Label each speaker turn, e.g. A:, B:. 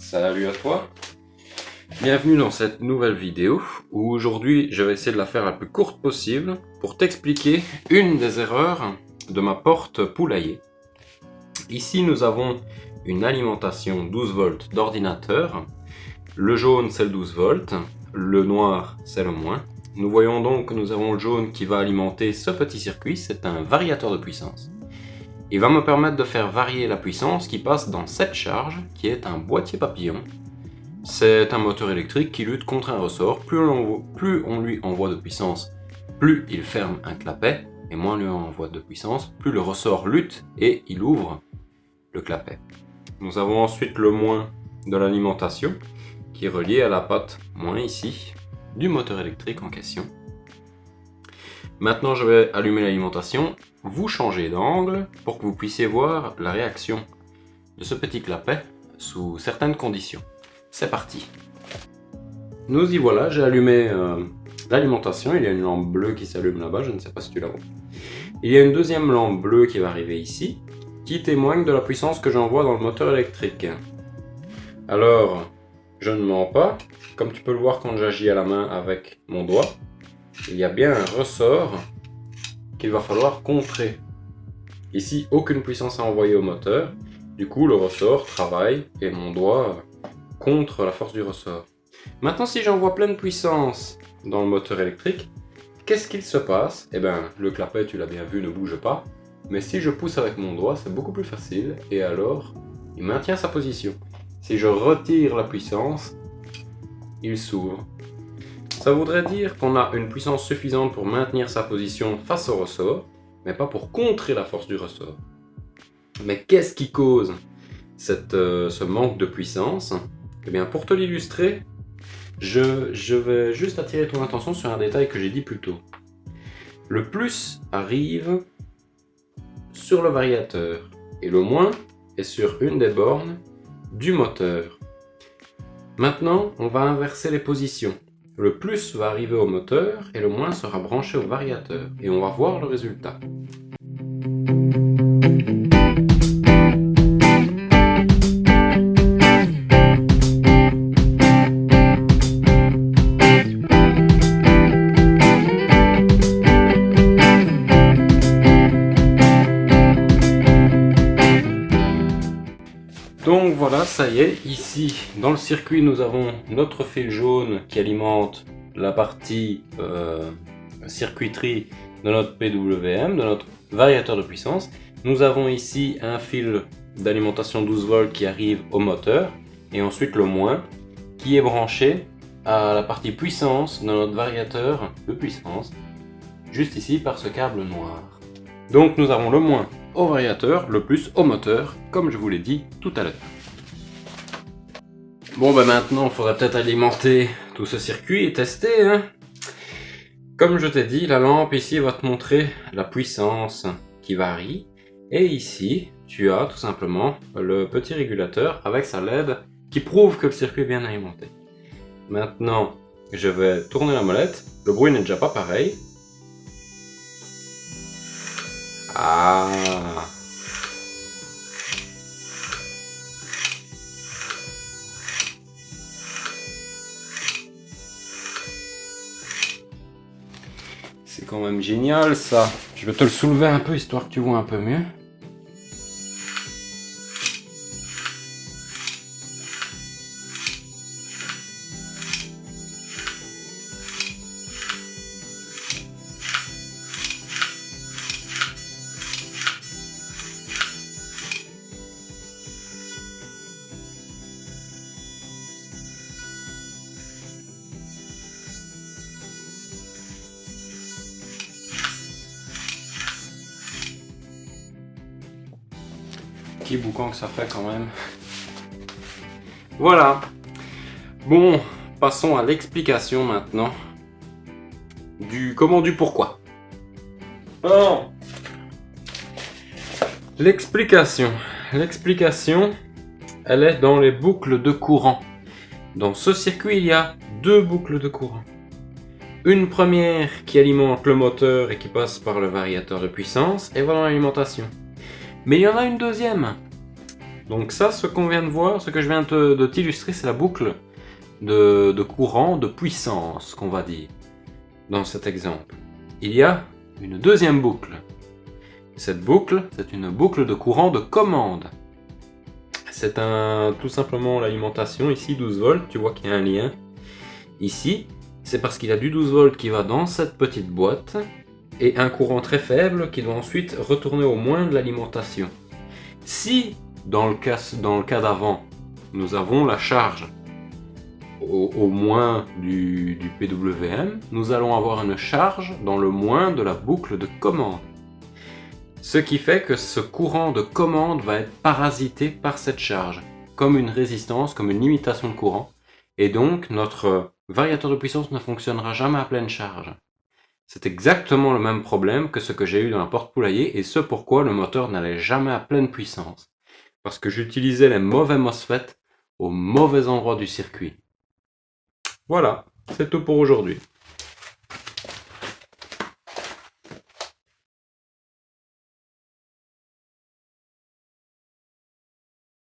A: Salut à toi, bienvenue dans cette nouvelle vidéo où aujourd'hui je vais essayer de la faire la plus courte possible pour t'expliquer une des erreurs de ma porte poulailler. Ici nous avons une alimentation 12 volts d'ordinateur, le jaune c'est le 12 volts, le noir c'est le moins. Nous voyons donc que nous avons le jaune qui va alimenter ce petit circuit, c'est un variateur de puissance. Il va me permettre de faire varier la puissance qui passe dans cette charge, qui est un boîtier papillon. C'est un moteur électrique qui lutte contre un ressort. Plus on lui envoie de puissance, plus il ferme un clapet, et moins on lui envoie de puissance, plus le ressort lutte et il ouvre le clapet. Nous avons ensuite le moins de l'alimentation, qui est relié à la patte moins ici, du moteur électrique en question. Maintenant je vais allumer l'alimentation, vous changer d'angle pour que vous puissiez voir la réaction de ce petit clapet sous certaines conditions. C'est parti. Nous y voilà, j'ai allumé l'alimentation, il y a une lampe bleue qui s'allume là-bas, je ne sais pas si tu la vois. Il y a une deuxième lampe bleue qui va arriver ici, qui témoigne de la puissance que j'envoie dans le moteur électrique. Alors, je ne mens pas, comme tu peux le voir quand j'agis à la main avec mon doigt, il y a bien un ressort qu'il va falloir contrer. Ici, aucune puissance à envoyer au moteur, du coup le ressort travaille et mon doigt contre la force du ressort. Maintenant, si j'envoie pleine puissance dans le moteur électrique, qu'est-ce qu'il se passe? Eh bien, le clapet, tu l'as bien vu, ne bouge pas, mais si je pousse avec mon doigt, c'est beaucoup plus facile, et alors, il maintient sa position. Si je retire la puissance, il s'ouvre. Ça voudrait dire qu'on a une puissance suffisante pour maintenir sa position face au ressort, mais pas pour contrer la force du ressort. Mais qu'est-ce qui cause ce manque de puissance? Eh bien, pour te l'illustrer, je vais juste attirer ton attention sur un détail que j'ai dit plus tôt. Le plus arrive sur le variateur, et le moins est sur une des bornes du moteur. Maintenant, on va inverser les positions. Le plus va arriver au moteur et le moins sera branché au variateur. Et on va voir le résultat. Donc voilà, ça y est, ici dans le circuit nous avons notre fil jaune qui alimente la partie circuiterie de notre PWM, de notre variateur de puissance. Nous avons ici un fil d'alimentation 12 volts qui arrive au moteur et ensuite le moins qui est branché à la partie puissance de notre variateur de puissance, juste ici par ce câble noir. Donc nous avons le moins au variateur, le plus au moteur, comme je vous l'ai dit tout à l'heure. Bon ben maintenant il faudrait peut-être alimenter tout ce circuit et tester, hein. Comme je t'ai dit, la lampe ici va te montrer la puissance qui varie, et ici tu as tout simplement le petit régulateur avec sa LED qui prouve que le circuit est bien alimenté. Maintenant je vais tourner la molette, le bruit n'est déjà pas pareil. Ah. C'est quand même génial ça. Je vais te le soulever un peu histoire que tu vois un peu mieux. Petit boucan que ça fait quand même. Voilà. Bon, passons à l'explication maintenant du comment, du pourquoi. Alors, l'explication, elle est dans les boucles de courant. Dans ce circuit, il y a deux boucles de courant. Une première qui alimente le moteur et qui passe par le variateur de puissance et va dans l'alimentation. Mais il y en a une deuxième Donc ça, ce qu'on vient de voir, ce que je viens de t'illustrer, c'est la boucle de courant, de puissance, qu'on va dire, dans cet exemple. Il y a une deuxième boucle. Cette boucle, c'est une boucle de courant de commande. C'est tout simplement l'alimentation, ici 12 volts, tu vois qu'il y a un lien. Ici, c'est parce qu'il y a du 12 volts qui va dans cette petite boîte, et un courant très faible qui doit ensuite retourner au moins de l'alimentation. Si, dans le cas d'avant, nous avons la charge au moins du PWM, nous allons avoir une charge dans le moins de la boucle de commande. Ce qui fait que ce courant de commande va être parasité par cette charge, comme une résistance, comme une limitation de courant, et donc notre variateur de puissance ne fonctionnera jamais à pleine charge. C'est exactement le même problème que ce que j'ai eu dans la porte poulailler, et ce pourquoi le moteur n'allait jamais à pleine puissance. Parce que j'utilisais les mauvais MOSFET au mauvais endroit du circuit. Voilà, c'est tout pour aujourd'hui.